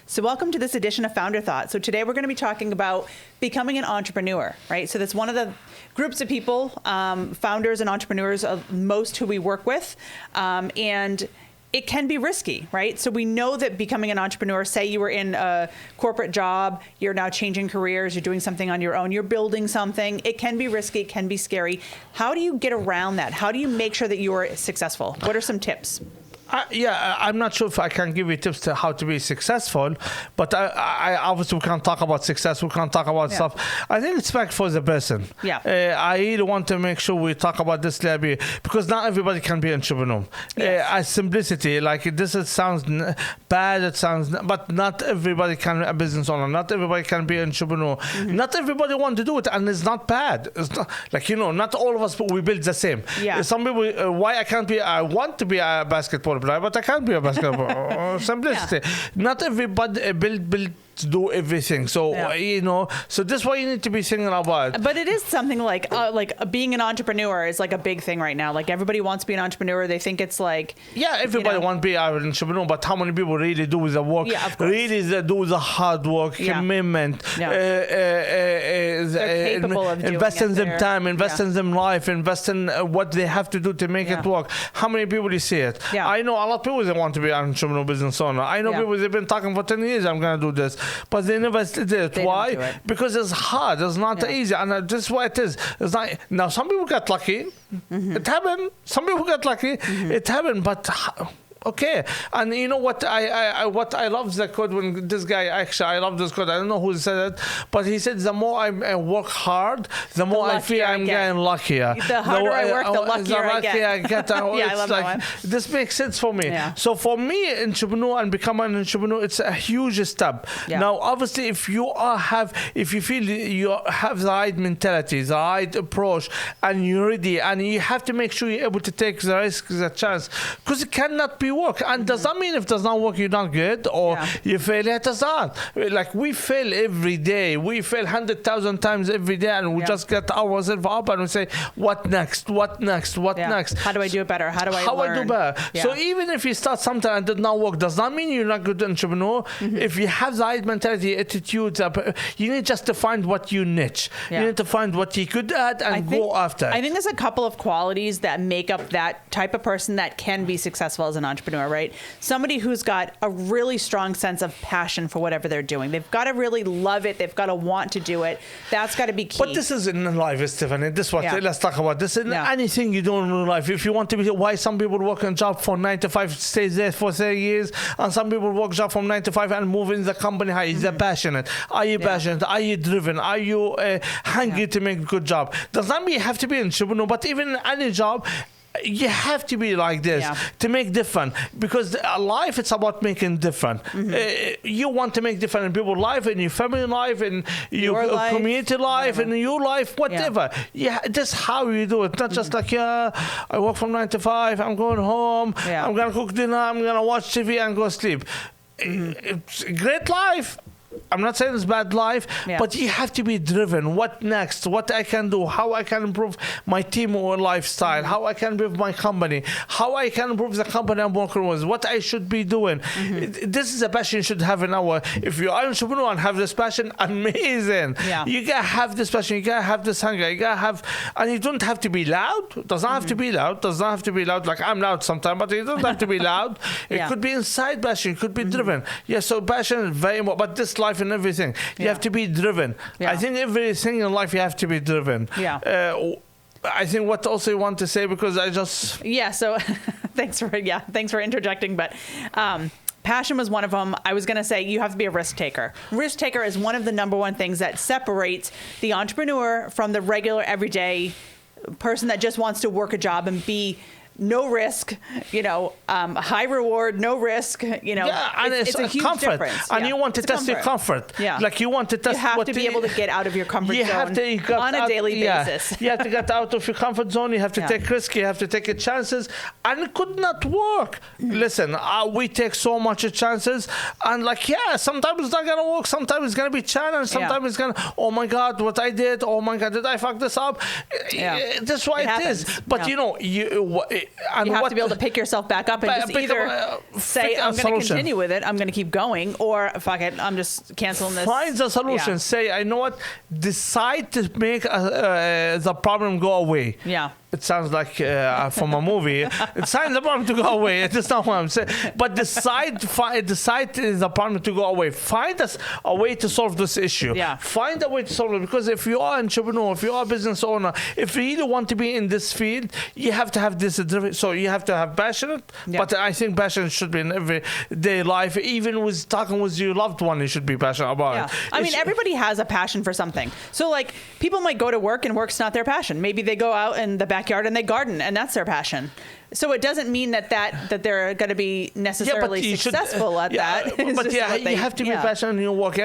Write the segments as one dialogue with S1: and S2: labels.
S1: So welcome to this edition of Founder Thought. So today we're going to be talking about becoming an entrepreneur, right? So that's one of the groups of people, founders and entrepreneurs of most who we work with. And it can be risky, right? So we know that becoming an entrepreneur, say you were in a corporate job, you're now changing careers, you're doing something on your own, you're building something. It can be risky, it can be scary. How do you get around that? How do you make sure that you are successful? What are some tips?
S2: I'm not sure if I can give you tips to how to be successful, but I obviously we can't talk about success. We can't talk about stuff. I think it's back for the person.
S1: Yeah.
S2: I really want to make sure we talk about this little because not everybody can be an entrepreneur. As simplicity, like sounds bad. It sounds, but not everybody can be a business owner. Not everybody can be an entrepreneur. Mm-hmm. Not everybody want to do it, and it's not bad. It's not like not all of us we build the same.
S1: Yeah.
S2: Some people, why I can't be? I want to be a basketball player, but I can't be a basketball. Simplicity. Yeah. Not everybody build to do everything. So so this is what you need to be thinking about.
S1: But it is something like being an entrepreneur is like a big thing right now. Like everybody wants to be an entrepreneur. They think it's like
S2: everybody wants to be an entrepreneur, but how many people really do the work?
S1: Yeah, of course.
S2: Really do the hard work, commitment,
S1: capable of
S2: invest in them time, invest in them life, invest in what they have to do to make it work. How many people you see it?
S1: Yeah.
S2: I know a lot of people that want to be an entrepreneur business owner. I know people they've been talking for 10 years. I'm going to do this. But they never did it. Why?
S1: Don't do it.
S2: Because it's hard. It's not easy. And this is what it is. It's not. Now, some people got lucky. Mm-hmm. It happened. Some people got lucky. Mm-hmm. It happened. But okay. And you know what? I love the quote when this guy, actually, I love this quote. I don't know who said it, but he said, the more I work hard, the more I feel I'm getting luckier.
S1: The harder I work, the luckier I get.
S2: I love that one. This makes sense for me. Yeah. So for me, entrepreneur and become an entrepreneur, it's a huge step. Yeah. Now, obviously, if you feel you have the right mentality, the right approach, and you're ready, and you have to make sure you're able to take the risk, the chance, because it cannot be work. And does that mean if it does not work, you're not good or you fail? It does not. Like we fail every day. We fail 100,000 times every day, and we just get ourselves up and we say, what next? What next? What next?
S1: How do I do it better? How do I learn?
S2: I do better? Yeah. So even if you start something and it did not work, does not mean you're not good entrepreneur. Mm-hmm. If you have the right mentality, attitude, you need just to find what you niche. Yeah. You need to find what you could add and go after.
S1: I think there's a couple of qualities that make up that type of person that can be successful as an entrepreneur, right? Somebody who's got a really strong sense of passion for whatever they're doing. They've got to really love it. They've got to want to do it. That's got to be key.
S2: But this is in life, Stephanie. This is what let's talk about. This is anything you do in life. If you want to be, why some people work a job for 9 to 5, stays there for 30 years, and some people work job from 9 to 5 and move in the company. How is that passionate? Are you passionate? Are you driven? Are you hungry to make a good job? Does not mean you have to be an entrepreneur, but even in any job, you have to be like this to make different, because life, it's about making different. Mm-hmm. You want to make different in people's life, in your family life, in your community life, in your life, whatever. Yeah, that's how you do it. Not just like, I work from 9 to 5, I'm going home, I'm going to cook dinner, I'm going to watch TV and go sleep. It's a great life. I'm not saying it's bad life, but you have to be driven. What next? What I can do? How I can improve my team or lifestyle? How I can improve my company? How I can improve the company I'm working with? What I should be doing? This is a passion you should have in our. If you are an entrepreneur and have this passion, amazing. You gotta have this passion. You gotta have this hunger. You gotta have, and you don't have to be loud. Does not have to be loud. Does not have to be loud. Like I'm loud sometimes, but you don't have to be loud. It could be inside passion. It could be driven. So passion is very important. But this life and everything, you have to be driven. I think everything in life you have to be driven. I think what also you want to say, because I just
S1: so thanks for interjecting, but passion was one of them. I was going to say you have to be a risk taker. Risk taker is one of the number one things that separates the entrepreneur from the regular everyday person that just wants to work a job and be no risk, high reward, no risk,
S2: and it's a huge comfort. Difference. And you want to test your comfort. Like you want to test.
S1: You have to be able to get out of your comfort zone on a daily basis.
S2: You have to get out of your comfort zone. You have to take risks. You have to take chances. And it could not work. Listen, we take so much chances. And sometimes it's not going to work. Sometimes it's going to be challenged. Sometimes it's going to, oh my God, what I did. Oh my God, did I fuck this up? That's why it is. But
S1: you have to be able to pick yourself back up and just either say, I'm going to continue with it, I'm going to keep going, or fuck it, I'm just canceling this.
S2: Find the solution.
S1: Yeah.
S2: Say, I know what, decide to make the problem go away.
S1: Yeah.
S2: It sounds like from a movie. Decide the problem to go away. It's not what I'm saying. But decide the problem to go away. Find us a way to solve this issue.
S1: Yeah.
S2: Find a way to solve it. Because if you are an entrepreneur, if you are a business owner, if you really want to be in this field, you have to have this. So you have to have passion.
S1: Yeah.
S2: But I think passion should be in everyday life. Even with talking with your loved one, you should be passionate about it.
S1: I mean, everybody has a passion for something. So like people might go to work and work's not their passion. Maybe they go out in the backyard and they garden and that's their passion. So it doesn't mean that they're going to be necessarily successful at that.
S2: But you have to be passionate in your work.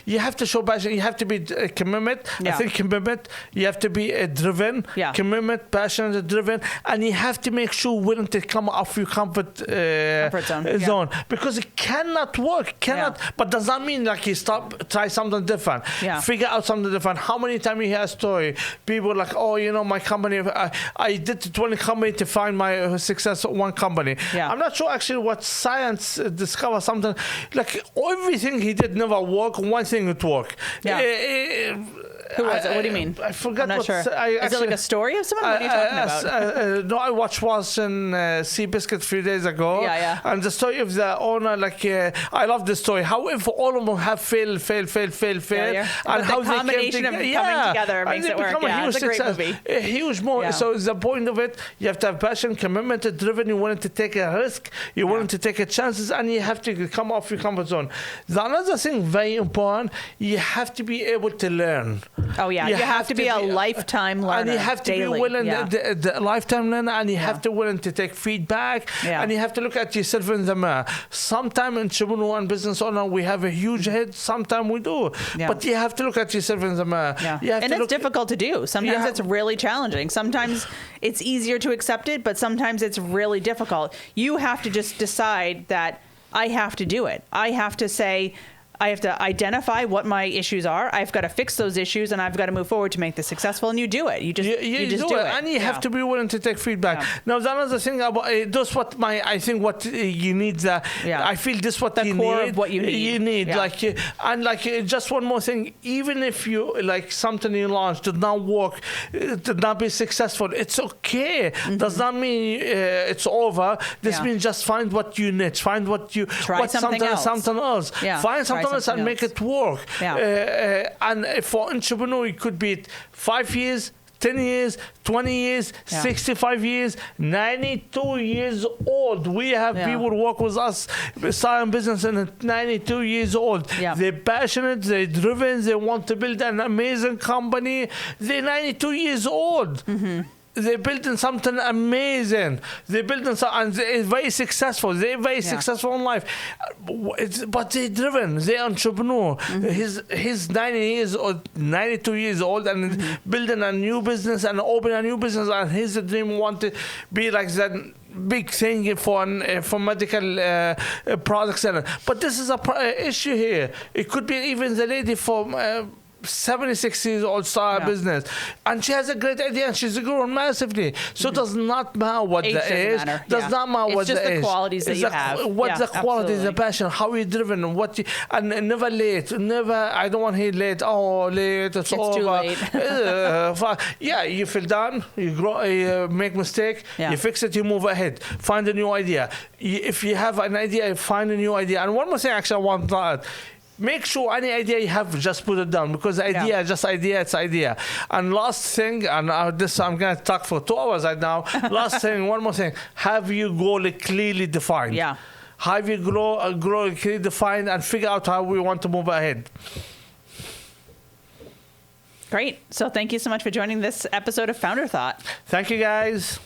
S2: You have to show passion. You have to be commitment.
S1: Yeah.
S2: I think commitment. You have to be driven.
S1: Yeah.
S2: Commitment, passionate, driven, and you have to make sure willing to come off your comfort zone because it cannot work. But does that mean like you try something different?
S1: Yeah.
S2: Figure out something different. How many times you hear a story? People like, oh, my company. I did 20 company to find my success at one company.
S1: Yeah.
S2: I'm not sure actually what science discovered something like everything he did never work. One thing would work.
S1: Yeah. Who was it? What do you mean?
S2: I forgot.
S1: I'm not sure. Is it like a story of someone? What are you talking about?
S2: No, I watched Seabiscuit a few days ago.
S1: Yeah.
S2: And the story of the owner, I love the story. However, all of them have failed.
S1: Yeah.
S2: And how
S1: the combination of coming together makes it work. Yeah, it's a great movie.
S2: A huge more.
S1: Yeah.
S2: So the point of it, you have to have passion, commitment, driven. You want to take a risk. You want to take a chances, and you have to come off your comfort zone. The another thing very important, you have to be able to learn.
S1: Oh yeah, you have to be a lifetime learner.
S2: And you have to
S1: daily.
S2: be willing, the lifetime learner, and you have to willing to take feedback, and you have to look at yourself in the mirror. Sometimes entrepreneur and business owner, we have a huge head. Sometimes we do, but you have to look at yourself in the mirror.
S1: Yeah. And it's difficult to do. Sometimes it's really challenging. Sometimes it's easier to accept it, but sometimes it's really difficult. You have to just decide that I have to do it. I have to say, I have to identify what my issues are. I've got to fix those issues, and I've got to move forward to make this successful. And you do it. You just do it.
S2: And you have to be willing to take feedback. Now, the another thing about that's what what you need. I feel this what
S1: the
S2: you
S1: core
S2: need.
S1: Of what you need.
S2: You need just one more thing. Even if you something you launched did not work, did not be successful, it's okay. Does not mean it's over. This means just find what you niche. Find what you
S1: try something else. Yeah.
S2: Find something else and make it work. And for entrepreneur, it could be 5 years, 10 years, 20 years, 65 years, 92 years old. We have people work with us, starting business and 92 years old. They're passionate, they're driven, they want to build an amazing company. They're 92 years old. They're building something amazing. They're building something, and they're very successful. They're very successful in life. But they're driven. They're entrepreneur. He's 90 years old, 92 years old, and building a new business and opening a new business. And his dream want to be like that big thing for medical products. But this is a issue here. It could be even the lady from 76 years old start a business, and she has a great idea, and she's grown massively. So it does not matter what the age. Does not matter what the age.
S1: It's just the qualities that you have.
S2: What the qualities, the passion, how you're driven, and never late. Never. I don't want to hear late. Oh, late. It's over.
S1: Too late.
S2: You feel down. You grow. You make mistake. You fix it. You move ahead. Find a new idea. If you have an idea, find a new idea. And one more thing, actually, I want to add. Make sure any idea you have, just put it down, because idea, just idea, it's idea. And last thing, and I'm going to talk for 2 hours right now. Last thing, one more thing, have your goal clearly defined. Have your goal clearly defined and figure out how we want to move ahead.
S1: Great. So thank you so much for joining this episode of Founder Thought.
S2: Thank you, guys.